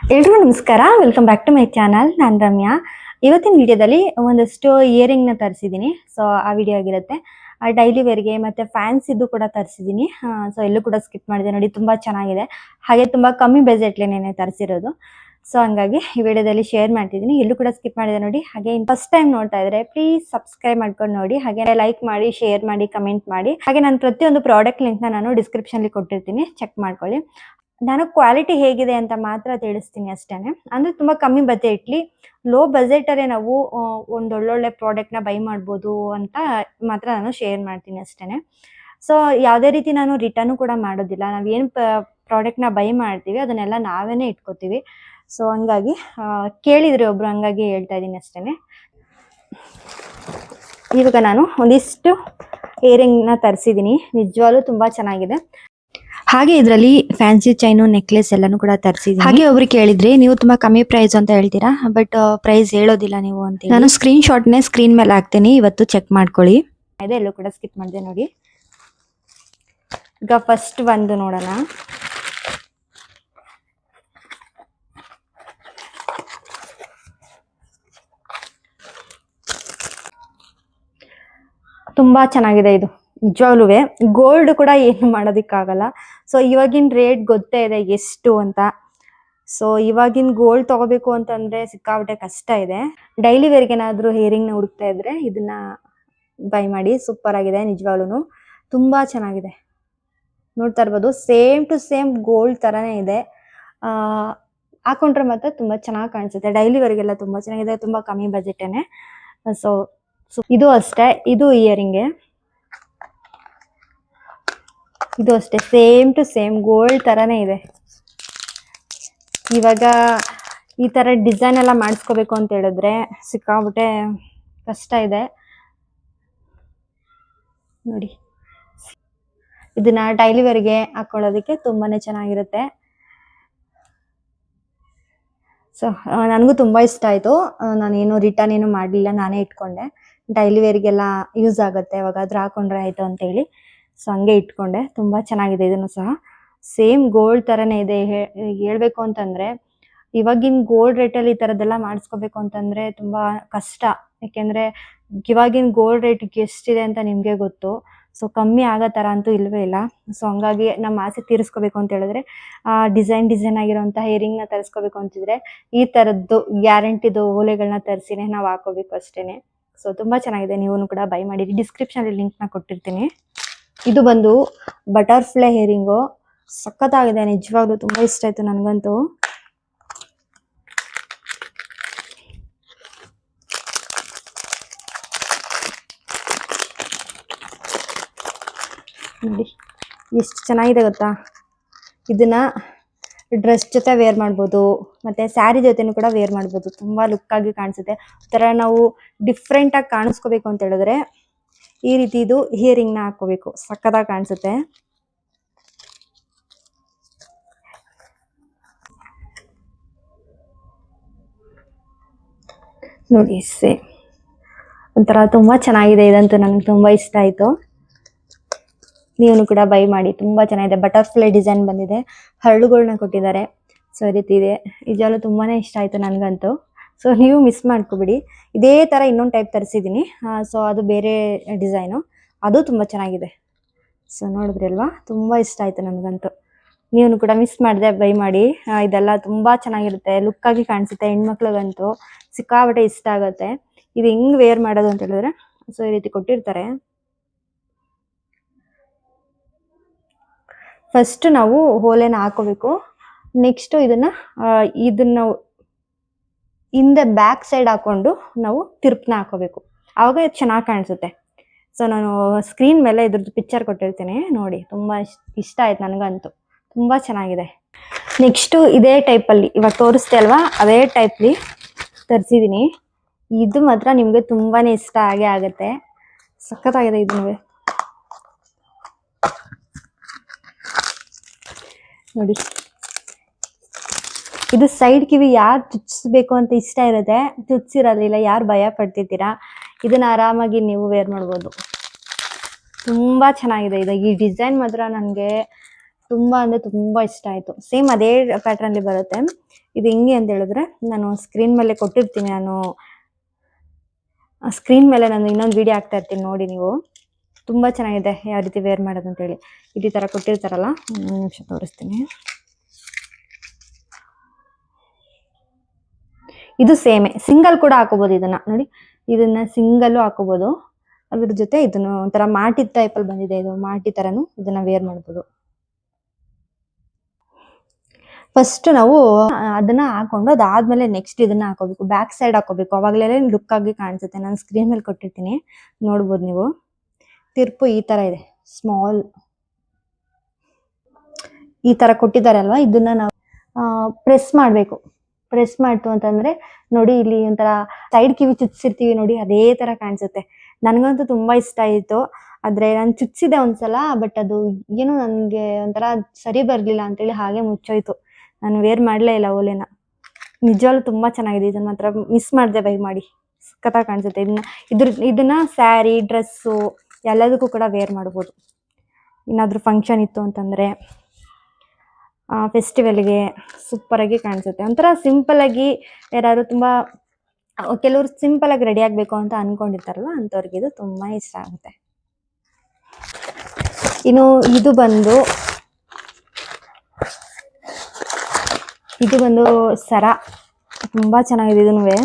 ಎಲ್ರಿಗೂ ನಮಸ್ಕಾರ, welcome back to my channel. ನಾನು ರಮ್ಯಾ. ಇವತ್ತಿನ ವಿಡಿಯೋದಲ್ಲಿ ಒಂದಷ್ಟು ಇಯರಿಂಗ್ನ ತರಿಸಿದ್ದೀನಿ. ಸೊ ಆ ವಿಡಿಯೋ ಆಗಿರುತ್ತೆ. ಡೈಲಿ ವೇರ್ಗೆ ಮತ್ತು ಫ್ಯಾನ್ಸಿದ್ದು ಕೂಡ ತರಿಸಿದ್ದೀನಿ. ಸೊ ಎಲ್ಲೂ ಕೂಡ ಸ್ಕಿಪ್ ಮಾಡಿದೆ ನೋಡಿ, ತುಂಬ ಚೆನ್ನಾಗಿದೆ. ಹಾಗೆ ತುಂಬ ಕಮ್ಮಿ ಬಜೆಟ್ಲೇನೆ ತರಿಸಿರೋದು. ಸೊ ಹಂಗಾಗಿ ಈ ವಿಡಿಯೋದಲ್ಲಿ ಶೇರ್ ಮಾಡ್ತಿದ್ದೀನಿ. ಎಲ್ಲೂ ಕೂಡ ಸ್ಕಿಪ್ ಮಾಡಿದೆ ನೋಡಿ. ಹಾಗೆ ಫಸ್ಟ್ ಟೈಮ್ ನೋಡ್ತಾ ಇದ್ರೆ ಪ್ಲೀಸ್ ಸಬ್ಸ್ಕ್ರೈಬ್ ಮಾಡ್ಕೊಂಡು ನೋಡಿ. ಹಾಗೆ ಲೈಕ್ ಮಾಡಿ, ಶೇರ್ ಮಾಡಿ, ಕಮೆಂಟ್ ಮಾಡಿ. ಹಾಗೆ ನಾನು ಪ್ರತಿಯೊಂದು ಪ್ರಾಡಕ್ಟ್ ಲಿಂಕ್ನ ನಾನು ಡಿಸ್ಕ್ರಿಪ್ಷನ್ಲಿ ಕೊಟ್ಟಿರ್ತೀನಿ, ಚೆಕ್ ಮಾಡ್ಕೊಳ್ಳಿ. ನಾನು ಕ್ವಾಲಿಟಿ ಹೇಗಿದೆ ಅಂತ ಮಾತ್ರ ತಿಳಿಸ್ತೀನಿ ಅಷ್ಟೇನೆ. ಅಂದರೆ ತುಂಬ ಕಮ್ಮಿ ಬಜೆಟ್ಲಿ, ಲೋ ಬಜೆಟಲ್ಲೇ ನಾವು ಒಂದು ಒಳ್ಳೊಳ್ಳೆ ಪ್ರಾಡಕ್ಟ್ನ ಬೈ ಮಾಡ್ಬೋದು ಅಂತ ಮಾತ್ರ ನಾನು ಶೇರ್ ಮಾಡ್ತೀನಿ ಅಷ್ಟೇನೆ. ಸೊ ಯಾವುದೇ ರೀತಿ ನಾನು ರಿಟರ್ನು ಕೂಡ ಮಾಡೋದಿಲ್ಲ. ನಾವೇನು ಪ್ರಾಡಕ್ಟ್ನ ಬೈ ಮಾಡ್ತೀವಿ ಅದನ್ನೆಲ್ಲ ನಾವೇ ಇಟ್ಕೋತೀವಿ. ಸೊ ಹಂಗಾಗಿ ಕೇಳಿದ್ರಿ ಒಬ್ರು, ಹಂಗಾಗಿ ಹೇಳ್ತಾ ಇದ್ದೀನಿ ಅಷ್ಟೇನೆ. ಇವಾಗ ನಾನು ಒಂದಿಷ್ಟು ಇಯರಿಂಗ್ನ ತರಿಸಿದ್ದೀನಿ. ನಿಜವಾಗ್ಲೂ ತುಂಬ ಚೆನ್ನಾಗಿದೆ. ಹಾಗೆ ಇದರಲ್ಲಿ ಫ್ಯಾನ್ಸಿ ಚೈನು, ನೆಕ್ಲೆಸ್ ಎಲ್ಲಾನು ಕೂಡ ತರಿಸಿದ್ದೀನಿ. ಹಾಗೆ ಒಬ್ರು ಕೇಳಿದ್ರಿ, ನೀವು ತುಂಬಾ ಕಮ್ಮಿ ಪ್ರೈಸ್ ಅಂತ ಹೇಳ್ತೀರಾ, ಬಟ್ ಪ್ರೈಸ್ ಹೇಳೋದಿಲ್ಲ ನೀವು ಅಂತ. ನಾನು ಸ್ಕ್ರೀನ್ ಶಾಟ್ನೇ ಸ್ಕ್ರೀನ್ ಮೇಲೆ ಹಾಕ್ತೀನಿ, ಇವತ್ತು ಚೆಕ್ ಮಾಡ್ಕೊಳ್ಳಿ. ಎಲ್ಲೂ ಕೂಡ ಸ್ಕಿಪ್ ಮಾಡಿದೆ ನೋಡಿ. ಈಗ ಫಸ್ಟ್ ಒಂದು ನೋಡೋಣ. ತುಂಬಾ ಚೆನ್ನಾಗಿದೆ ಇದು. ನಿಜವಾಗ್ಲೂ ಗೋಲ್ಡ್ ಕೂಡ ಏನು ಮಾಡೋದಕ್ಕಾಗಲ್ಲ. ಸೊ ಇವಾಗಿನ ರೇಟ್ ಗೊತ್ತೇ ಇದೆ ಎಷ್ಟು ಅಂತ. ಸೊ ಇವಾಗಿನ ಗೋಲ್ಡ್ ತಗೋಬೇಕು ಅಂತಂದ್ರೆ ಸಿಕ್ಕಾಬಿಟ್ಟೆ ಕಷ್ಟ ಇದೆ. ಡೈಲಿ ವೇರ್ಗೆ ಏನಾದರೂ ಇಯರಿಂಗ್ನ ಹುಡುಕ್ತಾ ಇದ್ರೆ ಇದನ್ನ ಬೈ ಮಾಡಿ. ಸೂಪರ್ ಆಗಿದೆ, ನಿಜವಾಗ್ಲೂ ತುಂಬಾ ಚೆನ್ನಾಗಿದೆ. ನೋಡ್ತಾ ಇರ್ಬೋದು, ಸೇಮ್ ಟು ಸೇಮ್ ಗೋಲ್ಡ್ ತರಾನೇ ಇದೆ. ಹಾಕೊಂಡ್ರೆ ಮಾತ್ರ ತುಂಬಾ ಚೆನ್ನಾಗಿ ಕಾಣಿಸುತ್ತೆ. ಡೈಲಿ ವೇರ್ಗೆಲ್ಲ ತುಂಬಾ ಚೆನ್ನಾಗಿದೆ, ತುಂಬಾ ಕಮ್ಮಿ ಬಜೆಟೇನೆ. ಸೊ ಇದು ಅಷ್ಟೇ, ಇದು ಇಯರಿಂಗ್ಗೆ. ಇದು ಅಷ್ಟೇ, ಸೇಮ್ ಟು ಸೇಮ್ ಗೋಲ್ಡ್ ತರಾನೇ ಇದೆ. ಇವಾಗ ಈ ತರ ಡಿಸೈನ್ ಎಲ್ಲ ಮಾಡಿಸ್ಕೋಬೇಕು ಅಂತ ಹೇಳಿದ್ರೆ ಸಿಕ್ಕಾಬಿಟ್ಟೆ ಕಷ್ಟ ಇದೆ ನೋಡಿ. ಇದನ್ನ ಡೈಲಿ ವೇರ್ಗೆ ಹಾಕೊಳ್ಳೋದಕ್ಕೆ ತುಂಬಾನೇ ಚೆನ್ನಾಗಿರುತ್ತೆ. ಸೊ ನನಗೂ ತುಂಬಾ ಇಷ್ಟ ಆಯ್ತು. ನಾನೇನು ರಿಟರ್ನ್ ಏನು ಮಾಡಲಿಲ್ಲ, ನಾನೇ ಇಟ್ಕೊಂಡೆ. ಡೈಲಿ ವೇರ್ಗೆಲ್ಲ ಯೂಸ್ ಆಗುತ್ತೆ, ಯಾವಾಗಾದ್ರೂ ಹಾಕೊಂಡ್ರೆ ಆಯ್ತು ಅಂತ ಹೇಳಿ. ಸೊ ಹಂಗೆ ಇಟ್ಕೊಂಡೆ. ತುಂಬಾ ಚೆನ್ನಾಗಿದೆ. ಇದನ್ನು ಸಹ ಸೇಮ್ ಗೋಲ್ಡ್ ತರನೇ ಇದೆ. ಹೇಳ್ಬೇಕು ಅಂತಂದ್ರೆ ಇವಾಗಿನ ಗೋಲ್ಡ್ ರೇಟಲ್ಲಿ ಈ ತರದ್ದೆಲ್ಲ ಮಾಡಿಸ್ಕೋಬೇಕು ಅಂತಂದ್ರೆ ತುಂಬಾ ಕಷ್ಟ. ಯಾಕೆಂದ್ರೆ ಇವಾಗಿನ ಗೋಲ್ಡ್ ರೇಟ್ ಎಷ್ಟಿದೆ ಅಂತ ನಿಮ್ಗೆ ಗೊತ್ತು. ಸೊ ಕಮ್ಮಿ ಆಗೋ ತರ ಅಂತೂ ಇಲ್ವೇ ಇಲ್ಲ. ಸೊ ಹಂಗಾಗಿ ನಮ್ಮ ಆಸೆ ತೀರಿಸ್ಕೋಬೇಕು ಅಂತ ಹೇಳಿದ್ರೆ ಡಿಸೈನ್ ಆಗಿರೋಂತಹ ಇಯರಿಂಗ್ನ ತರಿಸ್ಕೋಬೇಕು ಅಂತಿದ್ರೆ ಈ ತರದ್ದು ಗ್ಯಾರಂಟಿದು ಓಲೆಗಳನ್ನ ತರಿಸಿನೇ ನಾವು ಹಾಕೋಬೇಕು ಅಷ್ಟೇನೆ. ಸೊ ತುಂಬಾ ಚೆನ್ನಾಗಿದೆ, ನೀವು ಕೂಡ ಬೈ ಮಾಡಿ. ಡಿಸ್ಕ್ರಿಪ್ಷನ್ ಲಿಂಕ್ನ ಕೊಟ್ಟಿರ್ತೀನಿ. ಇದು ಬಂದು ಬಟರ್ಫ್ಲೈ ಇಯರಿಂಗು. ಸಖತ್ತಾಗಿದೆ, ನಿಜವಾಗ್ಲೂ ತುಂಬಾ ಇಷ್ಟ ಆಯ್ತು ನನಗಂತೂ. ನೋಡಿ ಎಷ್ಟು ಚೆನ್ನಾಗಿದೆ ಗೊತ್ತಾ. ಇದನ್ನ ಡ್ರೆಸ್ ಜೊತೆ ವೇರ್ ಮಾಡ್ಬೋದು, ಮತ್ತೆ ಸ್ಯಾರಿ ಜೊತೆನೂ ಕೂಡ ವೇರ್ ಮಾಡ್ಬೋದು. ತುಂಬಾ ಲುಕ್ ಆಗಿ ಕಾಣಿಸುತ್ತೆ. ಒಂಥರ ನಾವು ಡಿಫ್ರೆಂಟ್ ಆಗಿ ಕಾಣಿಸ್ಕೋಬೇಕು ಅಂತ ಹೇಳಿದ್ರೆ ಈ ರೀತಿ ಇದು ಇಯರಿಂಗ್ನ ಹಾಕೋಬೇಕು, ಸಕ್ಕತ್ತಾಗಿ ಕಾಣಿಸುತ್ತೆ. ನೋಡಿ ಒಂಥರ ತುಂಬಾ ಚೆನ್ನಾಗಿದೆ. ಇದಂತೂ ನನಗೆ ತುಂಬಾ ಇಷ್ಟ ಆಯ್ತು. ನೀವು ಕೂಡ ಬೈ ಮಾಡಿ, ತುಂಬಾ ಚೆನ್ನಾಗಿದೆ. ಬಟರ್ಫ್ಲೈ ಡಿಸೈನ್ ಬಂದಿದೆ, ಹರಳುಗಳನ್ನ ಕೊಟ್ಟಿದ್ದಾರೆ. ಸೊ ಈ ರೀತಿ ಇದೆ. ನಿಜವಾಗ್ಲೂ ತುಂಬಾನೇ ಇಷ್ಟ ಆಯ್ತು ನನಗಂತೂ. ಸೊ ನೀವು ಮಿಸ್ ಮಾಡ್ಕೋಬಿಡಿ. ಇದೇ ತರ ಇನ್ನೊಂದು ಟೈಪ್ ತರಿಸಿದ್ದೀನಿ. ಸೊ ಅದು ಬೇರೆ ಡಿಸೈನು, ಅದು ತುಂಬಾ ಚೆನ್ನಾಗಿದೆ. ಸೊ ನೋಡಿದ್ರಿ ಅಲ್ವಾ, ತುಂಬಾ ಇಷ್ಟ ಆಯ್ತು ನನಗಂತೂ. ನೀವು ಕೂಡ ಮಿಸ್ ಮಾಡಿದೆ, ಬೈ ಮಾಡಿ. ಇದೆಲ್ಲ ತುಂಬಾ ಚೆನ್ನಾಗಿರುತ್ತೆ, ಲುಕ್ ಆಗಿ ಕಾಣಿಸುತ್ತೆ. ಹೆಣ್ಮಕ್ಳಿಗಂತೂ ಸಿಕ್ಕಾಬಟ್ಟೆ ಇಷ್ಟ ಆಗುತ್ತೆ. ಇದು ಹೆಂಗ್ ವೇರ್ ಮಾಡೋದು ಅಂತ ಹೇಳಿದ್ರೆ, ಸೊ ಈ ರೀತಿ ಕೊಟ್ಟಿರ್ತಾರೆ. ಫಸ್ಟ್ ನಾವು ಓಲೆನ ಹಾಕೋಬೇಕು. ನೆಕ್ಸ್ಟ್ ಇದನ್ನ ಹಿಂದೆ ಬ್ಯಾಕ್ ಸೈಡ್ ಹಾಕೊಂಡು ನಾವು ತಿರುಪ್ನ ಹಾಕೋಬೇಕು, ಆವಾಗ ಚೆನ್ನಾಗಿ ಕಾಣಿಸುತ್ತೆ. ಸೊ ನಾನು ಸ್ಕ್ರೀನ್ ಮೇಲೆ ಇದ್ರದ್ದು ಪಿಕ್ಚರ್ ಕೊಟ್ಟಿರ್ತೀನಿ ನೋಡಿ. ತುಂಬಾ ಇಷ್ಟ ಆಯ್ತು ನನಗಂತೂ, ತುಂಬಾ ಚೆನ್ನಾಗಿದೆ. ನೆಕ್ಸ್ಟು ಇದೇ ಟೈಪಲ್ಲಿ ಇವಾಗ ತೋರಿಸ್ತೆ ಅಲ್ವಾ, ಅದೇ ಟೈಪ್ಲಿ ತರಿಸಿದ್ದೀನಿ. ಇದು ಮಾತ್ರ ನಿಮಗೆ ತುಂಬಾನೇ ಇಷ್ಟ ಆಗುತ್ತೆ. ಸಖತ್ತಾಗಿದೆ ಇದು ನೋಡಿ. ಇದು ಸೈಡ್ ಕಿವಿ ಯಾರು ಚುಚ್ಚಿಸ್ಬೇಕು ಅಂತ ಇಷ್ಟ ಇರುತ್ತೆ, ಚುಚ್ಚಿರೋದಿಲ್ಲ, ಯಾರು ಭಯ ಪಡ್ತಿದ್ದೀರಾ, ಇದನ್ನ ಆರಾಮಾಗಿ ನೀವು ವೇರ್ ಮಾಡ್ಬೋದು. ತುಂಬಾ ಚೆನ್ನಾಗಿದೆ ಇದು. ಈ ಡಿಸೈನ್ ಮಾತ್ರ ನನಗೆ ತುಂಬಾ ಅಂದ್ರೆ ತುಂಬಾ ಇಷ್ಟ ಆಯ್ತು. ಸೇಮ್ ಅದೇ ಪ್ಯಾಟರ್ನ್ ಅಲ್ಲಿ ಬರುತ್ತೆ. ಇದು ಹೆಂಗೆ ಅಂತ ಹೇಳಿದ್ರೆ, ನಾನು ಸ್ಕ್ರೀನ್ ಮೇಲೆ ಕೊಟ್ಟಿರ್ತೀನಿ. ಸ್ಕ್ರೀನ್ ಮೇಲೆ ನಾನು ಇನ್ನೊಂದು ವಿಡಿಯೋ ಹಾಕ್ತಾ ಇರ್ತೀನಿ, ನೋಡಿ ನೀವು. ತುಂಬಾ ಚೆನ್ನಾಗಿದೆ ಯಾವ ರೀತಿ ವೇರ್ ಮಾಡೋದು ಅಂತ ಹೇಳಿ. ಈ ತರ ಕೊಟ್ಟಿರ್ತಾರಲ್ಲ, ಒಂದು ನಿಮಿಷ ತೋರಿಸ್ತೀನಿ. ಇದು ಸೇಮೆ, ಸಿಂಗಲ್ ಕೂಡ ಹಾಕೋಬಹುದು. ಇದನ್ನ ನೋಡಿ, ಇದನ್ನ ಸಿಂಗಲ್ ಹಾಕೋಬಹುದು. ಅದ್ರ ಜೊತೆ ಇದನ್ನು ಒಂಥರ ಮಾಟಿ ಟೈಪ್ ಅಲ್ಲಿ ಬಂದಿದೆ. ಇದು ಮಾಟಿ ತರನು ಇದನ್ನ ವೇರ್ ಮಾಡಬಹುದು. ಫಸ್ಟ್ ನಾವು ಅದನ್ನ ಹಾಕೊಂಡು ಅದಾದ್ಮೇಲೆ ನೆಕ್ಸ್ಟ್ ಇದನ್ನ ಹಾಕೋಬೇಕು. ಬ್ಯಾಕ್ ಸೈಡ್ ಹಾಕೋಬೇಕು, ಅವಾಗಲೇ ಲುಕ್ ಆಗಿ ಕಾಣಿಸುತ್ತೆ. ನಾನು ಸ್ಕ್ರೀನ್ ಮೇಲೆ ಕೊಟ್ಟಿರ್ತೀನಿ, ನೋಡ್ಬೋದು ನೀವು. ತಿರ್ಪು ಈ ತರ ಇದೆ, ಸ್ಮಾಲ್ ಈ ತರ ಕೊಟ್ಟಿದ್ದಾರೆ ಅಲ್ವಾ. ಇದನ್ನ ನಾವು ಪ್ರೆಸ್ ಮಾಡ್ಬೇಕು. ಪ್ರೆಸ್ ಮಾಡ್ತು ಅಂತಂದ್ರೆ ನೋಡಿ, ಇಲ್ಲಿ ಒಂಥರ ಸೈಡ್ ಕಿವಿ ಚುಚ್ಚಿರ್ತೀವಿ ನೋಡಿ, ಅದೇ ತರ ಕಾಣಿಸುತ್ತೆ. ನನ್ಗಂತೂ ತುಂಬಾ ಇಷ್ಟ ಆಯ್ತು. ಆದ್ರೆ ನಾನು ಚುಚ್ಚಿದೆ ಒಂದ್ಸಲ, ಬಟ್ ಅದು ಏನು ನನ್ಗೆ ಒಂಥರ ಸರಿ ಬರ್ಲಿಲ್ಲ ಅಂತೇಳಿ ಹಾಗೆ ಮುಚ್ಚೋಯ್ತು. ನಾನು ವೇರ್ ಮಾಡ್ಲೇ ಇಲ್ಲ ಓಲೆನ. ನಿಜವಾಗ್ಲೂ ತುಂಬಾ ಚೆನ್ನಾಗಿದೆ. ಇದನ್ನ ಮಾತ್ರ ಮಿಸ್ ಮಾಡದೆ ಬೈ ಮಾಡಿ, ಸಖತ್ತಾಗಿ ಕಾಣಿಸುತ್ತೆ. ಇದನ್ನ ಸ್ಯಾರಿ, ಡ್ರೆಸ್ಸು ಎಲ್ಲದಕ್ಕೂ ಕೂಡ ವೇರ್ ಮಾಡ್ಬೋದು. ಏನಾದ್ರೂ ಫಂಕ್ಷನ್ ಇತ್ತು ಅಂತಂದ್ರೆ, ಫೆಸ್ಟಿವಲ್ಗೆ ಸೂಪರ್ ಆಗಿ ಕಾಣಿಸುತ್ತೆ. ಒಂಥರ ಸಿಂಪಲ್ ಆಗಿ, ಯಾರು ತುಂಬಾ ಕೆಲವರು ಸಿಂಪಲ್ ಆಗಿ ರೆಡಿ ಆಗ್ಬೇಕು ಅಂತ ಅನ್ಕೊಂಡಿರ್ತಾರಲ್ಲ, ಅಂತವ್ರಿಗೆ ಇದು ತುಂಬಾ ಇಷ್ಟ ಆಗುತ್ತೆ. ಇನ್ನು ಇದು ಬಂದು ಸರ, ತುಂಬಾ ಚೆನ್ನಾಗಿದೆ.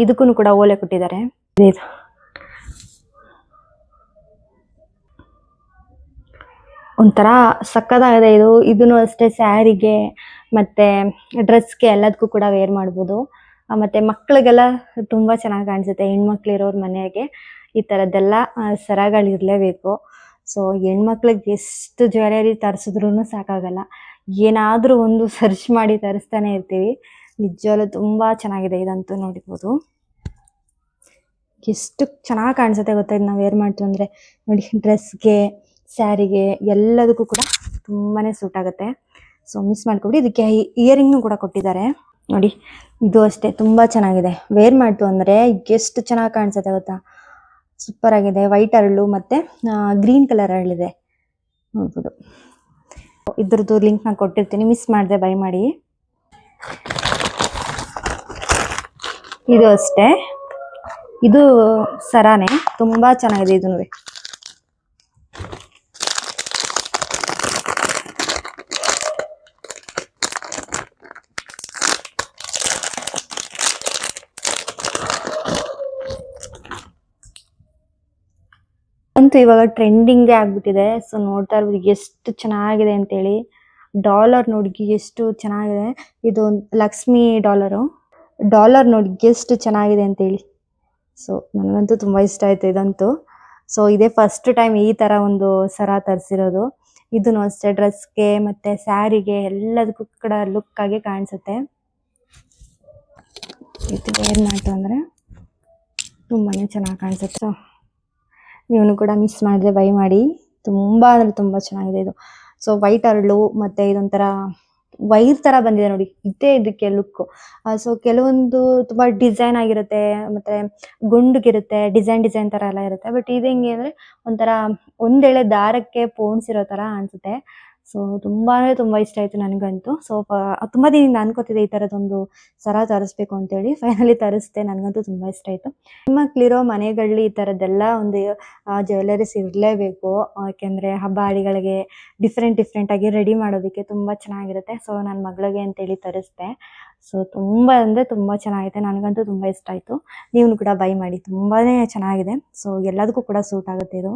ಇದಕ್ಕೂ ಕೂಡ ಓಲೆ ಕೊಟ್ಟಿದ್ದಾರೆ. ಒಂಥರ ಸಕ್ಕತ್ತಾಗಿದೆ ಇದು. ಇದನ್ನು ಅಷ್ಟೇ ಸ್ಯಾರಿಗೆ ಮತ್ತೆ ಡ್ರೆಸ್ಗೆ ಎಲ್ಲದಕ್ಕೂ ಕೂಡ ವೇರ್ ಮಾಡ್ಬೋದು. ಮತ್ತೆ ಮಕ್ಕಳಿಗೆಲ್ಲ ತುಂಬಾ ಚೆನ್ನಾಗಿ ಕಾಣಿಸುತ್ತೆ. ಹೆಣ್ಮಕ್ಳು ಇರೋರ್ ಮನೆಗೆ ಈ ತರದ್ದೆಲ್ಲ ಸರಗಳಿರ್ಲೇಬೇಕು. ಸೊ ಹೆಣ್ಮಕ್ಳಿಗೆ ಎಷ್ಟು ಜ್ಯುವೆಲರಿ ತರಿಸಿದ್ರು ಸಾಕಾಗಲ್ಲ. ಏನಾದ್ರೂ ಒಂದು ಸರ್ಚ್ ಮಾಡಿ ತರಿಸ್ತಾನೆ ಇರ್ತೀವಿ. ನಿಜವಾಗ್ಲೂ ತುಂಬಾ ಚೆನ್ನಾಗಿದೆ. ಇದಂತೂ ನೋಡಿರ್ಬೋದು, ಎಷ್ಟು ಚೆನ್ನಾಗಿ ಕಾಣಿಸುತ್ತೆ ಗೊತ್ತಾ ಇದನ್ನ ವೇರ್ ಮಾಡ್ತು ಅಂದ್ರೆ. ನೋಡಿ, ಡ್ರೆಸ್ಗೆ, ಸ್ಯಾರಿಗೆ ಎಲ್ಲದಕ್ಕೂ ಕೂಡ ತುಂಬಾನೇ ಸೂಟ್ ಆಗುತ್ತೆ. ಸೊ ಮಿಸ್ ಮಾಡ್ಕೊಬಿಡಿ. ಇದಕ್ಕೆ ಇಯರಿಂಗ್ನು ಕೂಡ ಕೊಟ್ಟಿದ್ದಾರೆ ನೋಡಿ. ಇದು ಅಷ್ಟೇ ತುಂಬಾ ಚೆನ್ನಾಗಿದೆ. ವೇರ್ ಮಾಡ್ತು ಅಂದ್ರೆ ಎಷ್ಟು ಚೆನ್ನಾಗಿ ಕಾಣಿಸುತ್ತೆ ಗೊತ್ತಾ, ಸೂಪರ್ ಆಗಿದೆ. ವೈಟ್ ಅರಳು ಮತ್ತೆ ಗ್ರೀನ್ ಕಲರ್ ಅರಳಿದೆ, ನೋಡ್ಬೋದು. ಇದ್ರದ್ದು ಲಿಂಕ್ ನಾನು ಕೊಟ್ಟಿರ್ತೀನಿ, ಮಿಸ್ ಮಾಡದೆ ಬೈ ಮಾಡಿ. ಇದು ಅಷ್ಟೇ, ಇದು ಸರಾನೆ, ತುಂಬಾ ಚೆನ್ನಾಗಿದೆ. ಇದು ನೋಡಿ, ಅಂತೂ ಇವಾಗ ಟ್ರೆಂಡಿಂಗ್ ಆಗ್ಬಿಟ್ಟಿದೆ. ಸೊ ನೋಡ್ತಾ ಇರ್ಬೋದು ಎಷ್ಟು ಚೆನ್ನಾಗಿದೆ ಅಂತೇಳಿ. ಡಾಲರ್ ನೋಡಿ ಎಷ್ಟು ಚೆನ್ನಾಗಿದೆ. ಇದು ಲಕ್ಷ್ಮಿ ಡಾಲರ್ ನೋಡಿ ಎಷ್ಟು ಚೆನ್ನಾಗಿದೆ ಅಂತೇಳಿ. ಸೊ ನನಗಂತೂ ತುಂಬಾ ಇಷ್ಟ ಆಯ್ತು ಇದಂತೂ. ಸೊ ಇದೇ ಫಸ್ಟ್ ಟೈಮ್ ಈ ತರ ಒಂದು ಸರ ತರಿಸಿರೋದು. ಇದನ್ನು ಅಷ್ಟೇ ಡ್ರೆಸ್ಗೆ ಮತ್ತೆ ಸ್ಯಾರಿಗೆ ಎಲ್ಲದಕ್ಕೂ ಕೂಡ ಲುಕ್ ಆಗಿ ಕಾಣಿಸುತ್ತೆ. ಇದು ವೇರ್ ಮಾಡ್ತು ಅಂದ್ರೆ ತುಂಬಾನೇ ಚೆನ್ನಾಗಿ ಕಾಣಿಸುತ್ತೆ. ನೀವು ಕೂಡ ಮಿಸ್ ಮಾಡದೆ ಬೈ ಮಾಡಿ. ತುಂಬಾ ಅಂದ್ರೆ ತುಂಬಾ ಚೆನ್ನಾಗಿದೆ ಇದು. ಸೊ ವೈಟ್ ಅರಳು ಮತ್ತೆ ಇದೊಂಥರ ವೈರ್ ತರ ಬಂದಿದೆ ನೋಡಿ, ಇದಕ್ಕೆ ಲುಕ್. ಸೊ ಕೆಲವೊಂದು ತುಂಬಾ ಡಿಸೈನ್ ಆಗಿರುತ್ತೆ, ಮತ್ತೆ ಗುಂಡ್ಗಿರುತ್ತೆ, ಡಿಸೈನ್ ತರ ಎಲ್ಲ ಇರುತ್ತೆ. ಬಟ್ ಇದು ಹೆಂಗೆ ಅಂದ್ರೆ ಒಂಥರ ಒಂದೆಳೆ ದಾರಕ್ಕೆ ಪೋಣಿಸಿರೋ ತರ ಅನ್ಸುತ್ತೆ. ಸೊ ತುಂಬಾ ಅಂದ್ರೆ ತುಂಬಾ ಇಷ್ಟ ಆಯ್ತು ನನಗಂತೂ. ಸೊ ತುಂಬಾ ದಿನದಿಂದ ಅನ್ಕೋತಿದ್ದೆ ಈ ತರದೊಂದು ಸರ ತರಿಸ್ಬೇಕು ಅಂತೇಳಿ. ಫೈನಲಿ ತರಿಸ್ದೆ. ನನಗಂತೂ ತುಂಬಾ ಇಷ್ಟ ಆಯ್ತು. ಹೆಣ್ಮಕ್ಳಿರೋ ಮನೆಗಳಲ್ಲಿ ಈ ತರದ್ದೆಲ್ಲ ಒಂದು ಜ್ಯುವೆಲರೀಸ್ ಇರಲೇಬೇಕು. ಯಾಕೆಂದ್ರೆ ಹಬ್ಬ ಹರಿಗಳಿಗೆ ಡಿಫ್ರೆಂಟ್ ಆಗಿ ರೆಡಿ ಮಾಡೋದಕ್ಕೆ ತುಂಬಾ ಚೆನ್ನಾಗಿರುತ್ತೆ. ಸೊ ನನ್ನ ಮಗಳಿಗೆ ಅಂತೇಳಿ ತರಿಸ್ದೆ. ಸೊ ತುಂಬಾ ಅಂದ್ರೆ ತುಂಬಾ ಚೆನ್ನಾಗಿದೆ. ನನಗಂತೂ ತುಂಬಾ ಇಷ್ಟ ಆಯ್ತು. ನೀವು ಕೂಡ ಬೈ ಮಾಡಿ, ತುಂಬಾನೇ ಚೆನ್ನಾಗಿದೆ. ಸೊ ಎಲ್ಲದಕ್ಕೂ ಕೂಡ ಸೂಟ್ ಆಗುತ್ತೆ ಇದು.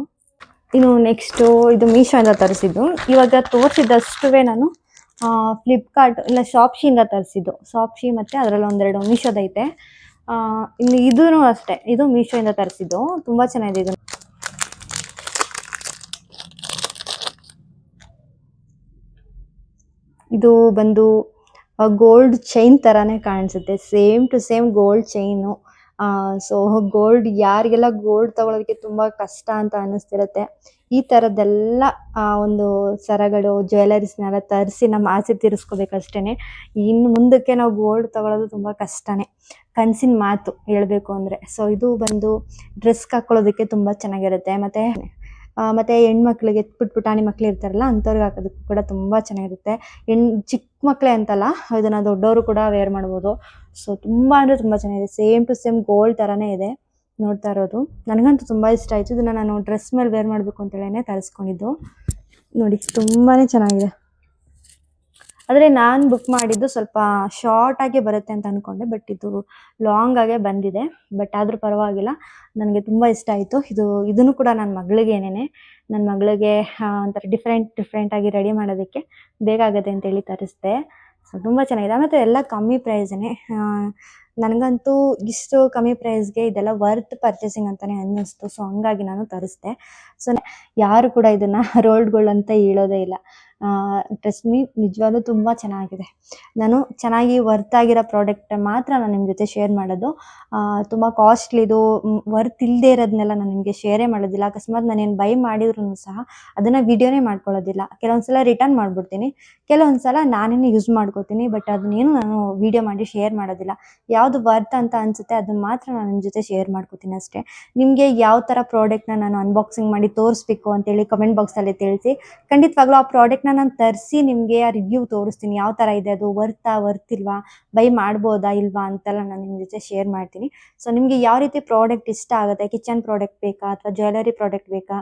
ಇನ್ನು ನೆಕ್ಸ್ಟ್ ಇದು ಮೀಶೋಯಿಂದ ತರಿಸಿದ್ದು. ಇವಾಗ ತೋರಿಸಿದಷ್ಟುವೆ ನಾನು ಫ್ಲಿಪ್ಕಾರ್ಟ್ ಇಲ್ಲ ಶಾಪ್ಶಿಯಿಂದ ತರಿಸಿದ್ದು. ಶಾಪ್ಶಿ ಮತ್ತೆ ಅದರಲ್ಲಿ ಒಂದೆರಡು ಮೀಶೋದೈತೆ. ಇನ್ನು ಇದೂ ಅಷ್ಟೇ, ಇದು ಮೀಶೋಯಿಂದ ತರಿಸಿದ್ದು. ತುಂಬಾ ಚೆನ್ನಾಗಿದೆ ಇದು. ಇದು ಬಂದು ಗೋಲ್ಡ್ ಚೈನ್ ತರಾನೇ ಕಾಣಿಸುತ್ತೆ. Same to same gold chain. So gold ಯಾರಿಗೆಲ್ಲ ಗೋಲ್ಡ್ ತಗೊಳ್ಳೋದಕ್ಕೆ ತುಂಬ ಕಷ್ಟ ಅಂತ ಅನ್ನಿಸ್ತಿರುತ್ತೆ, ಈ ಥರದ್ದೆಲ್ಲ ಒಂದು ಸರಗಳು ಜ್ಯುವೆಲರೀಸ್ನೆಲ್ಲ ತರಿಸಿ ನಮ್ಮ ಆಸೆ ತೀರಿಸ್ಕೋಬೇಕಷ್ಟೇ. ಇನ್ನು ಮುಂದಕ್ಕೆ ನಾವು ಗೋಲ್ಡ್ ತಗೊಳ್ಳೋದು ತುಂಬ ಕಷ್ಟನೇ, ಕನಸಿನ ಮಾತು ಹೇಳಬೇಕು ಅಂದರೆ. ಸೊ ಇದು ಬಂದು ಡ್ರೆಸ್ಗೆ ಹಾಕ್ಕೊಳ್ಳೋದಕ್ಕೆ ತುಂಬ ಚೆನ್ನಾಗಿರುತ್ತೆ. ಮತ್ತು ಹೆಣ್ಮಕ್ಳಿಗೆ ಪುಟಾಣಿ ಮಕ್ಳು ಇರ್ತಾರಲ್ಲ ಅಂಥವ್ರಿಗೆ ಹಾಕೋದಕ್ಕೂ ಕೂಡ ತುಂಬ ಚೆನ್ನಾಗಿರುತ್ತೆ. ಚಿಕ್ಕ ಮಕ್ಕಳೇ ಅಂತಲ್ಲ, ಇದನ್ನು ದೊಡ್ಡವರು ಕೂಡ ವೇರ್ ಮಾಡ್ಬೋದು. ಸೊ ತುಂಬ ಅಂದರೆ ತುಂಬ ಚೆನ್ನಾಗಿದೆ, ಸೇಮ್ ಟು ಸೇಮ್ ಗೋಲ್ಡ್ ಥರನೇ ಇದೆ ನೋಡ್ತಾ ಇರೋದು. ನನಗಂತೂ ತುಂಬ ಇಷ್ಟ ಆಯಿತು. ಇದನ್ನು ನಾನು ಡ್ರೆಸ್ ಮೇಲೆ ವೇರ್ ಮಾಡಬೇಕು ಅಂತೇಳೇ ತರಿಸ್ಕೊಂಡಿದ್ದು. ನೋಡಿ ತುಂಬಾ ಚೆನ್ನಾಗಿದೆ. ಆದರೆ ನಾನು ಬುಕ್ ಮಾಡಿದ್ದು ಸ್ವಲ್ಪ ಶಾರ್ಟಾಗೆ ಬರುತ್ತೆ ಅಂತ ಅಂದ್ಕೊಂಡೆ, ಬಟ್ ಇದು ಲಾಂಗಾಗೇ ಬಂದಿದೆ. ಬಟ್ ಆದರೂ ಪರವಾಗಿಲ್ಲ, ನನಗೆ ತುಂಬ ಇಷ್ಟ ಆಯಿತು. ಇದನ್ನು ಕೂಡ ನನ್ನ ಮಗಳಿಗೆ ಒಂಥರ ಡಿಫ್ರೆಂಟಾಗಿ ರೆಡಿ ಮಾಡೋದಕ್ಕೆ ಬೇಕಾಗತ್ತೆ ಅಂತೇಳಿ ತರಿಸಿದೆ. ಸೊ ತುಂಬ ಚೆನ್ನಾಗಿದೆ. ಮತ್ತು ಎಲ್ಲ ಕಮ್ಮಿ ಪ್ರೈಸೇ. ನನಗಂತೂ ಇಷ್ಟು ಕಮ್ಮಿ ಪ್ರೈಸ್ಗೆ ಇದೆಲ್ಲ ವರ್ತ್ ಪರ್ಚೇಸಿಂಗ್ ಅಂತಲೇ ಅನ್ನಿಸ್ತು. ಸೊ ಹಂಗಾಗಿ ನಾನು ತರಿಸಿದೆ. ಸೊ ಯಾರು ಕೂಡ ಇದನ್ನು ರೋಲ್ಡ್ ಗೋಲ್ಡ್ ಅಂತ ಹೇಳೋದೇ ಇಲ್ಲ. ಟ್ರಸ್ಟ್ ಮೀ, ನಿಜವಾಗ್ಲೂ ತುಂಬ ಚೆನ್ನಾಗಿದೆ. ನಾನು ಚೆನ್ನಾಗಿ ವರ್ತ್ ಆಗಿರೋ ಪ್ರಾಡಕ್ಟ್ ಮಾತ್ರ ನಾನು ನಿಮ್ಮ ಜೊತೆ ಶೇರ್ ಮಾಡೋದು. ತುಂಬ ಕಾಸ್ಟ್ಲಿದು ವರ್ತ್ ಇಲ್ಲದೆ ಇರೋದನ್ನೆಲ್ಲ ನಾನು ನಿಮಗೆ ಶೇರೇ ಮಾಡೋದಿಲ್ಲ. ಅಕಸ್ಮಾತ್ ನಾನೇನು ಬೈ ಮಾಡಿದ್ರು ಸಹ ಅದನ್ನು ವಿಡಿಯೋನೇ ಮಾಡ್ಕೊಳ್ಳೋದಿಲ್ಲ. ಕೆಲವೊಂದು ಸಲ ರಿಟರ್ನ್ ಮಾಡಿಬಿಡ್ತೀನಿ, ಕೆಲವೊಂದು ಸಲ ನಾನೇ ಯೂಸ್ ಮಾಡ್ಕೋತೀನಿ. ಬಟ್ ಅದನ್ನೇನು ನಾನು ವಿಡಿಯೋ ಮಾಡಿ ಶೇರ್ ಮಾಡೋದಿಲ್ಲ. ಯಾವುದು ವರ್ತ್ ಅಂತ ಅನಿಸುತ್ತೆ ಅದನ್ನು ಮಾತ್ರ ನಾನು ನಿಮ್ಮ ಜೊತೆ ಶೇರ್ ಮಾಡ್ಕೋತೀನಿ ಅಷ್ಟೇ. ನಿಮಗೆ ಯಾವ ಥರ ಪ್ರಾಡಕ್ಟ್ನ ನಾನು ಅನ್ಬಾಕ್ಸಿಂಗ್ ಮಾಡಿ ತೋರಿಸ್ಬೇಕು ಅಂತೇಳಿ ಕಮೆಂಟ್ ಬಾಕ್ಸಲ್ಲಿ ತಿಳಿಸಿ. ಖಂಡಿತವಾಗ್ಲೂ ಆ ಪ್ರಾಡಕ್ಟ್ನ ನಾನು ತರಿಸಿ ನಿಮಗೆ ಆ ರಿವ್ಯೂ ತೋರಿಸ್ತೀನಿ. ಯಾವ ಥರ ಇದೆ, ಅದು ವರ್ತ್ ಇಲ್ವಾ, ಬೈ ಮಾಡ್ಬೋದಾ ಇಲ್ವಾ ಅಂತೆಲ್ಲ ನಾನು ನಿಮ್ಮ ಜೊತೆ ಶೇರ್ ಮಾಡ್ತೀನಿ. ಸೊ ನಿಮಗೆ ಯಾವ ರೀತಿ ಪ್ರಾಡಕ್ಟ್ ಇಷ್ಟ ಆಗುತ್ತೆ, ಕಿಚನ್ ಪ್ರಾಡಕ್ಟ್ ಬೇಕಾ ಅಥವಾ ಜ್ಯುವೆಲರಿ ಪ್ರಾಡಕ್ಟ್ ಬೇಕಾ,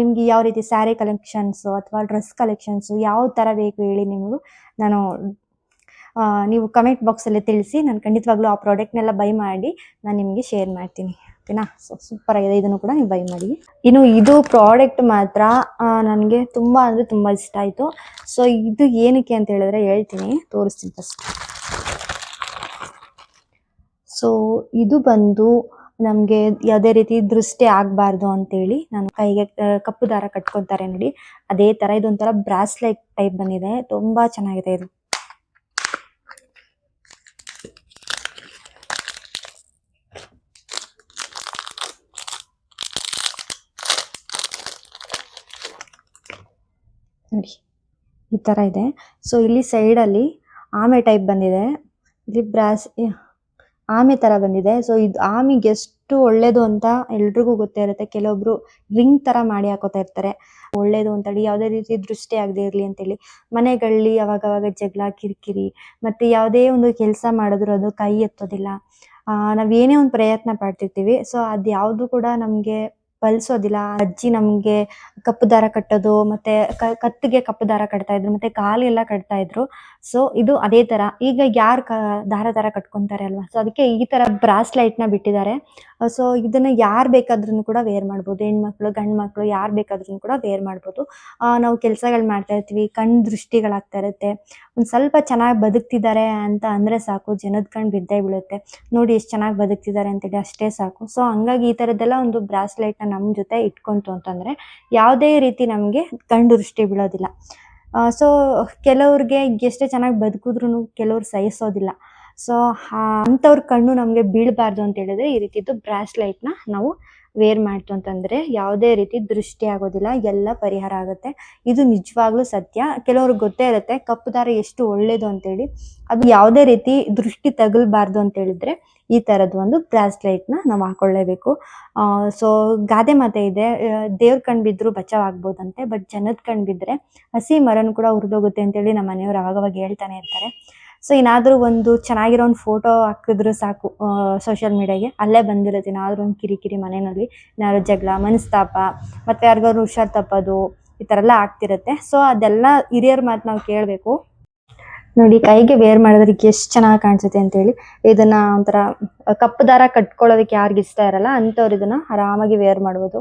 ನಿಮಗೆ ಯಾವ ರೀತಿ ಸ್ಯಾರಿ ಕಲೆಕ್ಷನ್ಸು ಅಥವಾ ಡ್ರೆಸ್ ಕಲೆಕ್ಷನ್ಸು ಯಾವ ಥರ ಬೇಕು ಹೇಳಿ, ನೀವು ಕಮೆಂಟ್ ಬಾಕ್ಸಲ್ಲಿ ತಿಳಿಸಿ. ನಾನು ಖಂಡಿತವಾಗ್ಲೂ ಆ ಪ್ರಾಡಕ್ಟ್ನೆಲ್ಲ ಬೈ ಮಾಡಿ ನಾನು ನಿಮಗೆ ಶೇರ್ ಮಾಡ್ತೀನಿ. ಓಕೆನಾ? ಸೊ ಸೂಪರ್ ಆಗಿದೆ, ಇದನ್ನು ಕೂಡ ನೀವು ಬೈ ಮಾಡಿ. ಇನ್ನು ಇದು ಪ್ರಾಡಕ್ಟ್ ಮಾತ್ರ ನನಗೆ ತುಂಬ ಅಂದರೆ ತುಂಬ ಇಷ್ಟ ಆಯಿತು. ಸೊ ಇದು ಏನಕ್ಕೆ ಅಂತ ಹೇಳಿದ್ರೆ ಹೇಳ್ತೀನಿ, ತೋರಿಸ್ತೀನಿ ಫಸ್ಟ್. ಸೊ ಇದು ಬಂದು ನಮಗೆ ಯಾವುದೇ ರೀತಿ ದೃಷ್ಟಿ ಆಗಬಾರ್ದು ಅಂತೇಳಿ ನಾನು ಕೈಗೆ ಕಪ್ಪು ದಾರ ಕಟ್ಕೊತಾರೆ ನೋಡಿ, ಅದೇ ಥರ ಇದೊಂಥರ ಬ್ರಾಸ್ಲೆಟ್ ಟೈಪ್ ಬಂದಿದೆ. ತುಂಬ ಚೆನ್ನಾಗಿದೆ ಇದು. ನೋಡಿ ಈ ಥರ ಇದೆ. ಸೊ ಇಲ್ಲಿ ಸೈಡಲ್ಲಿ ಆಮೆ ಟೈಪ್ ಬಂದಿದೆ, ಇಲ್ಲಿ ಆಮೆ ಥರ ಬಂದಿದೆ. ಸೊ ಇದು ಆಮೆಗೆ ಎಷ್ಟು ಒಳ್ಳೇದು ಅಂತ ಎಲ್ರಿಗೂ ಗೊತ್ತೇ ಇರುತ್ತೆ. ಕೆಲವೊಬ್ರು ರಿಂಗ್ ಥರ ಮಾಡಿ ಹಾಕೋತಾ ಇರ್ತಾರೆ, ಒಳ್ಳೇದು ಅಂತೇಳಿ, ಯಾವುದೇ ರೀತಿ ದೃಷ್ಟಿ ಆಗದೆ ಇರಲಿ ಅಂತೇಳಿ. ಮನೆಗಳಲ್ಲಿ ಅವಾಗವಾಗ ಜಗಳ, ಕಿರಿಕಿರಿ, ಮತ್ತು ಯಾವುದೇ ಒಂದು ಕೆಲಸ ಮಾಡಿದ್ರು ಅದು ಕೈ ಎತ್ತೋದಿಲ್ಲ. ನಾವೇನೇ ಒಂದು ಪ್ರಯತ್ನ ಪಡ್ತಿರ್ತೀವಿ, ಸೊ ಅದು ಯಾವುದು ಕೂಡ ನಮಗೆ ಫಲಿಸೋದಿಲ್ಲ. ಅಜ್ಜಿ ನಮಗೆ ಕಪ್ಪು ದಾರ ಕಟ್ಟೋದು, ಮತ್ತು ಕತ್ತಿಗೆ ಕಪ್ಪು ದಾರ ಕಟ್ತಾ ಇದ್ರು, ಮತ್ತು ಕಾಲೆಲ್ಲ ಕಟ್ತಾ ಇದ್ರು. ಸೊ ಇದು ಅದೇ ಥರ ಈಗ ಯಾರು ದಾರ ಕಟ್ಕೊತಾರೆ ಅಲ್ವಾ, ಸೊ ಅದಕ್ಕೆ ಈ ಥರ ಬ್ರಾಸ್ಲೈಟ್ನ ಬಿಟ್ಟಿದ್ದಾರೆ. ಸೊ ಇದನ್ನು ಯಾರು ಬೇಕಾದ್ರೂ ಕೂಡ ವೇರ್ ಮಾಡ್ಬೋದು, ಹೆಣ್ಮಕ್ಳು ಗಂಡು ಮಕ್ಕಳು ಯಾರು ಬೇಕಾದ್ರೂ ಕೂಡ ವೇರ್ ಮಾಡ್ಬೋದು. ನಾವು ಕೆಲಸಗಳು ಮಾಡ್ತಾ ಇರ್ತೀವಿ, ಕಣ್ಣು ದೃಷ್ಟಿಗಳಾಗ್ತಾ ಇರುತ್ತೆ, ಒಂದು ಸ್ವಲ್ಪ ಚೆನ್ನಾಗಿ ಬದುಕ್ತಿದ್ದಾರೆ ಅಂತ ಅಂದರೆ ಸಾಕು, ಜನದ ಕಣ್ಣು ಬಿದ್ದೇ ಬೀಳುತ್ತೆ. ನೋಡಿ ಎಷ್ಟು ಚೆನ್ನಾಗಿ ಬದುಕ್ತಿದ್ದಾರೆ ಅಂತೇಳಿ, ಅಷ್ಟೇ ಸಾಕು. ಸೊ ಹಂಗಾಗಿ ಈ ಥರದ್ದೆಲ್ಲ ಒಂದು ಬ್ರಾಸ್ಲೈಟ್ನ ನಮ್ಮ ಜೊತೆ ಇಟ್ಕೊಂತು ಅಂತಂದರೆ ಯಾವುದೇ ರೀತಿ ನಮಗೆ ಕಣ್ಣು ದೃಷ್ಟಿ ಬೀಳೋದಿಲ್ಲ. ಸೊ ಕೆಲವ್ರಿಗೆ ಎಷ್ಟೇ ಚೆನ್ನಾಗಿ ಬದುಕಿದ್ರೂ ಕೆಲವ್ರು ಸಹಿಸೋದಿಲ್ಲ. ಸೊ ಅಂಥವ್ರ ಕಣ್ಣು ನಮಗೆ ಬೀಳಬಾರ್ದು ಅಂತ ಹೇಳಿದ್ರೆ ಈ ರೀತಿದ್ದು ಬ್ರಾಸ್ಲೈಟ್ನ ನಾವು ವೇರ್ ಮಾಡ್ತು ಅಂತಂದರೆ ಯಾವುದೇ ರೀತಿ ದೃಷ್ಟಿ ಆಗೋದಿಲ್ಲ, ಎಲ್ಲ ಪರಿಹಾರ ಆಗುತ್ತೆ. ಇದು ನಿಜವಾಗ್ಲೂ ಸತ್ಯ. ಕೆಲವ್ರಿಗೆ ಗೊತ್ತೇ ಇರುತ್ತೆ ಕಪ್ಪು ದಾರ ಎಷ್ಟು ಒಳ್ಳೇದು ಅಂತೇಳಿ. ಅದು ಯಾವುದೇ ರೀತಿ ದೃಷ್ಟಿ ತಗಲ್ಬಾರ್ದು ಅಂತ ಹೇಳಿದ್ರೆ ಈ ಥರದ್ದು ಒಂದು ಬ್ರಾಸ್ಲೈಟ್ನ ನಾವು ಹಾಕೊಳ್ಳೇಬೇಕು. ಸೊ ಗಾದೆ ಮಾತೆ ಇದೆ, ದೇವ್ರ ಕಣ್ಣು ಬಿದ್ದರೂ ಬಚಾವ್ ಆಗ್ಬೋದಂತೆ, ಬಟ್ ಜನದ ಕಣ್ಣು ಬಿದ್ದರೆ ಹಸಿ ಮರನೂ ಕೂಡ ಉರಿದೋಗುತ್ತೆ ಅಂತೇಳಿ ನಮ್ಮ ಮನೆಯವರು ಅವಾಗವಾಗ ಹೇಳ್ತಾನೆ ಇರ್ತಾರೆ. ಸೊ ಏನಾದರೂ ಒಂದು ಚೆನ್ನಾಗಿರೋ ಒಂದು ಫೋಟೋ ಹಾಕಿದ್ರು ಸಾಕು ಸೋಷಿಯಲ್ ಮೀಡಿಯಾಗೆ, ಅಲ್ಲೇ ಬಂದಿರುತ್ತೆ ಏನಾದರೂ ಒಂದು ಕಿರಿಕಿರಿ ಮನೆಯಲ್ಲಿ, ಏನಾದ್ರು ಜಗಳ, ಮನಸ್ತಾಪ, ಮತ್ತು ಯಾರಿಗಾದ್ರು ಹುಷಾರು ತಪ್ಪೋದು, ಈ ಥರ ಎಲ್ಲ ಆಗ್ತಿರುತ್ತೆ. ಸೊ ಅದೆಲ್ಲ ಹಿರಿಯರ ಮಾತು ನಾವು ಕೇಳಬೇಕು. ನೋಡಿ ಕೈಗೆ ವೇರ್ ಮಾಡೋದಕ್ಕೆ ಎಷ್ಟು ಚೆನ್ನಾಗಿ ಕಾಣಿಸುತ್ತೆ ಅಂತೇಳಿ. ಇದನ್ನು ಒಂಥರ ಕಪ್ಪು ದಾರ ಕಟ್ಕೊಳ್ಳೋದಕ್ಕೆ ಯಾರಿಗೆ ಇಷ್ಟ ಇರಲ್ಲ ಅಂಥವ್ರು ಇದನ್ನು ಆರಾಮಾಗಿ ವೇರ್ ಮಾಡ್ಬೋದು.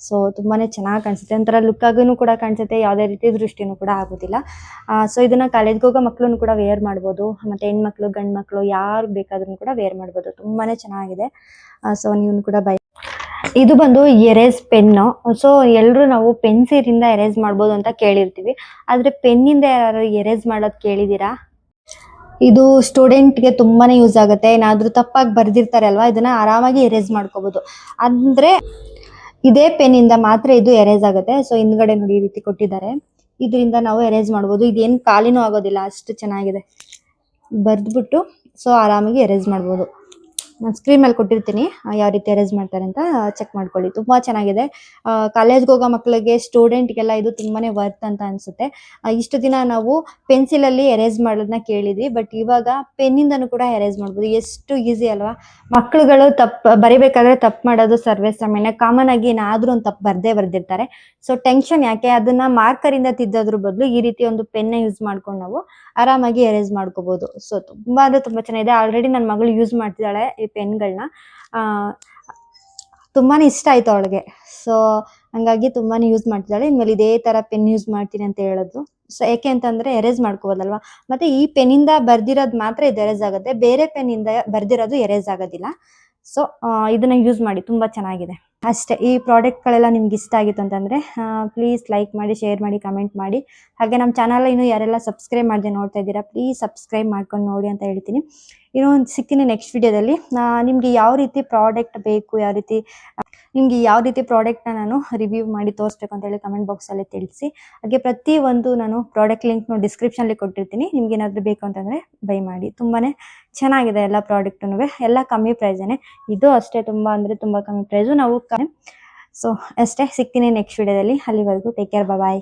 ಸೊ ತುಂಬಾ ಚೆನ್ನಾಗಿ ಕಾಣಿಸುತ್ತೆ, ಒಂಥರ ಲುಕ್ಕಾಗೂ ಕೂಡ ಕಾಣಿಸುತ್ತೆ, ಯಾವುದೇ ರೀತಿ ದೃಷ್ಟಿನೂ ಕೂಡ ಆಗೋದಿಲ್ಲ. ಸೊ ಇದನ್ನು ಕಾಲೇಜ್ಗೆ ಹೋಗೋ ಮಕ್ಕಳನ್ನು ಕೂಡ ವೇರ್ ಮಾಡ್ಬೋದು, ಮತ್ತು ಹೆಣ್ಮಕ್ಳು ಗಂಡು ಮಕ್ಕಳು ಯಾರು ಬೇಕಾದ್ರೂ ಕೂಡ ವೇರ್ ಮಾಡ್ಬೋದು. ತುಂಬಾ ಚೆನ್ನಾಗಿದೆ. ಸೊ ನೀವು ಕೂಡ ಇದು ಬಂದು ಎರೇಸ್ ಪೆನ್ನು. ಸೊ ಎಲ್ಲರೂ ನಾವು ಪೆನ್ಸಿಲಿಂದ ಎರೇಸ್ ಮಾಡ್ಬೋದು ಅಂತ ಕೇಳಿರ್ತೀವಿ, ಆದರೆ ಪೆನ್ನಿಂದ ಯಾರು ಎರೇಸ್ ಮಾಡೋದು ಕೇಳಿದ್ದೀರಾ? ಇದು ಸ್ಟೂಡೆಂಟ್ಗೆ ತುಂಬಾನೇ ಯೂಸ್ ಆಗುತ್ತೆ. ಏನಾದ್ರೂ ತಪ್ಪಾಗಿ ಬರ್ದಿರ್ತಾರೆ ಅಲ್ವಾ, ಇದನ್ನ ಆರಾಮಾಗಿ ಎರೇಸ್ ಮಾಡ್ಕೋಬಹುದು. ಅಂದ್ರೆ ಇದೇ ಪೆನ್ ಇಂದ ಮಾತ್ರ ಇದು ಎರೇಸ್ ಆಗುತ್ತೆ. ಸೊ ಹಿಂದ್ಗಡೆ ನೋಡಿ ಈ ರೀತಿ ಕೊಟ್ಟಿದ್ದಾರೆ, ಇದರಿಂದ ನಾವು ಎರೇಸ್ ಮಾಡ್ಬೋದು. ಇದೇನ್ ಖಾಲಿನೂ ಆಗೋದಿಲ್ಲ, ಅಷ್ಟು ಚೆನ್ನಾಗಿದೆ. ಬರ್ದ್ಬಿಟ್ಟು ಸೊ ಆರಾಮಾಗಿ ಎರೇಸ್ ಮಾಡ್ಬೋದು. ನಾನು ಸ್ಕ್ರೀನ್ ಮೇಲೆ ಕೊಟ್ಟಿರ್ತೀನಿ ಯಾವ ರೀತಿ ಎರೇಸ್ ಮಾಡ್ತಾರೆ ಅಂತ ಚೆಕ್ ಮಾಡ್ಕೊಳ್ಳಿ. ತುಂಬಾ ಚೆನ್ನಾಗಿದೆ. ಕಾಲೇಜ್ಗೆ ಹೋಗೋ ಮಕ್ಕಳಿಗೆ, ಸ್ಟೂಡೆಂಟ್ಗೆಲ್ಲ ಇದು ತುಂಬಾನೇ ವರ್ತ್ ಅಂತ ಅನ್ಸುತ್ತೆ. ಇಷ್ಟು ದಿನ ನಾವು ಪೆನ್ಸಿಲ್ ಅಲ್ಲಿ ಎರೇಸ್ ಮಾಡೋದನ್ನ ಕೇಳಿದ್ವಿ, ಬಟ್ ಇವಾಗ ಪೆನ್ನಿಂದನೂ ಕೂಡ ಎರೇಸ್ ಮಾಡ್ಬೋದು. ಎಷ್ಟು ಈಸಿ ಅಲ್ವಾ. ಮಕ್ಕಳುಗಳು ಬರಿಬೇಕಾದ್ರೆ ತಪ್ಪು ಮಾಡೋದು ಸರ್ವೇ ಸಾಮಾನ್ಯ. ಕಾಮನ್ ಆಗಿ ಏನಾದ್ರೂ ಒಂದು ತಪ್ಪು ಬರ್ದಿರ್ತಾರೆ. ಸೊ ಟೆನ್ಷನ್ ಯಾಕೆ, ಅದನ್ನ ಮಾರ್ಕರ್ ಇಂದ ತಿದ್ದೋದ್ರ ಬದಲು ಈ ರೀತಿ ಒಂದು ಪೆನ್ ಯೂಸ್ ಮಾಡ್ಕೊಂಡು ನಾವು ಆರಾಮಾಗಿ ಎರೇಸ್ ಮಾಡ್ಕೋಬಹುದು. ಸೊ ತುಂಬಾ ಅಂದ್ರೆ ತುಂಬಾ ಚೆನ್ನಾಗಿದೆ. ಆಲ್ರೆಡಿ ನನ್ನ ಮಗಳು ಯೂಸ್ ಮಾಡ್ತಿದ್ದಾಳೆ ಈ ಪೆನ್ಗಳನ್ನ. ತುಂಬಾನೇ ಇಷ್ಟ ಆಯ್ತು ಅವಳಿಗೆ. ಸೊ ಹಂಗಾಗಿ ತುಂಬಾನೇ ಯೂಸ್ ಮಾಡ್ತಿದ್ದಾಳೆ. ಇನ್ಮೇಲೆ ಇದೇ ತರ ಪೆನ್ ಯೂಸ್ ಮಾಡ್ತೀನಿ ಅಂತ ಹೇಳಿದ್ರು. ಸೊ ಯಾಕೆ ಅಂತಂದ್ರೆ ಎರೇಸ್ ಮಾಡ್ಕೋಬೋದಲ್ವಾ. ಮತ್ತೆ ಈ ಪೆನ್ನಿಂದ ಬರ್ದಿರೋದು ಮಾತ್ರ ಇದು ಎರೇಸ್ ಆಗುತ್ತೆ, ಬೇರೆ ಪೆನ್ನಿಂದ ಬರ್ದಿರೋದು ಎರೇಸ್ ಆಗೋದಿಲ್ಲ. ಸೊ ಇದನ್ನ ಯೂಸ್ ಮಾಡಿ, ತುಂಬಾ ಚೆನ್ನಾಗಿದೆ. ಅಷ್ಟೇ. ಈ ಪ್ರಾಡಕ್ಟ್ಗಳೆಲ್ಲ ನಿಮ್ಗೆ ಇಷ್ಟ ಆಗಿತ್ತು ಅಂತಂದ್ರೆ ಪ್ಲೀಸ್ ಲೈಕ್ ಮಾಡಿ, ಶೇರ್ ಮಾಡಿ, ಕಮೆಂಟ್ ಮಾಡಿ. ಹಾಗೆ ನಮ್ಮ ಚಾನಲ್ ಇನ್ನು ಯಾರೆಲ್ಲ ಸಬ್ಸ್ಕ್ರೈಬ್ ಮಾಡದೆ ನೋಡ್ತಾ ಇದ್ದೀರಾ, ಪ್ಲೀಸ್ ಸಬ್ಸ್ಕ್ರೈಬ್ ಮಾಡ್ಕೊಂಡು ನೋಡಿ ಅಂತ ಹೇಳ್ತೀನಿ. ಇನ್ನು ಸಿಗ್ತೀನಿ ನೆಕ್ಸ್ಟ್ ವಿಡಿಯೋದಲ್ಲಿ. ನಿಮ್ಗೆ ಯಾವ ರೀತಿ ಪ್ರಾಡಕ್ಟ್ ಬೇಕು, ನಿಮ್ಗೆ ಯಾವ ರೀತಿ ಪ್ರಾಡಕ್ಟ್ನ ನಾನು ರಿವ್ಯೂ ಮಾಡಿ ತೋರಿಸ್ಬೇಕು ಅಂತ ಹೇಳಿ ಕಮೆಂಟ್ ಬಾಕ್ಸಲ್ಲಿ ತಿಳಿಸಿ. ಹಾಗೆ ಪ್ರತಿಯೊಂದು ನಾನು ಪ್ರಾಡಕ್ಟ್ ಲಿಂಕ್ನು ಡಿಸ್ಕ್ರಿಪ್ಷನಲ್ಲಿ ಕೊಟ್ಟಿರ್ತೀನಿ. ನಿಮ್ಗೆ ಏನಾದರೂ ಬೇಕು ಅಂತಂದರೆ ಬೈ ಮಾಡಿ. ತುಂಬಾನೇ ಚೆನ್ನಾಗಿದೆ ಎಲ್ಲ ಪ್ರಾಡಕ್ಟೂ, ಎಲ್ಲ ಕಮ್ಮಿ ಪ್ರೈಸೇನೆ. ಇದು ಅಷ್ಟೇ, ತುಂಬಾ ಅಂದರೆ ತುಂಬ ಕಮ್ಮಿ ಪ್ರೈಸು. ನಾವು ಸೊ ಅಷ್ಟೇ, ಸಿಗ್ತೀನಿ ನೆಕ್ಸ್ಟ್ ವಿಡಿಯೋದಲ್ಲಿ. ಅಲ್ಲಿವರೆಗೂ ಟೇಕ್ ಕೇರ್, ಬಾಯ್.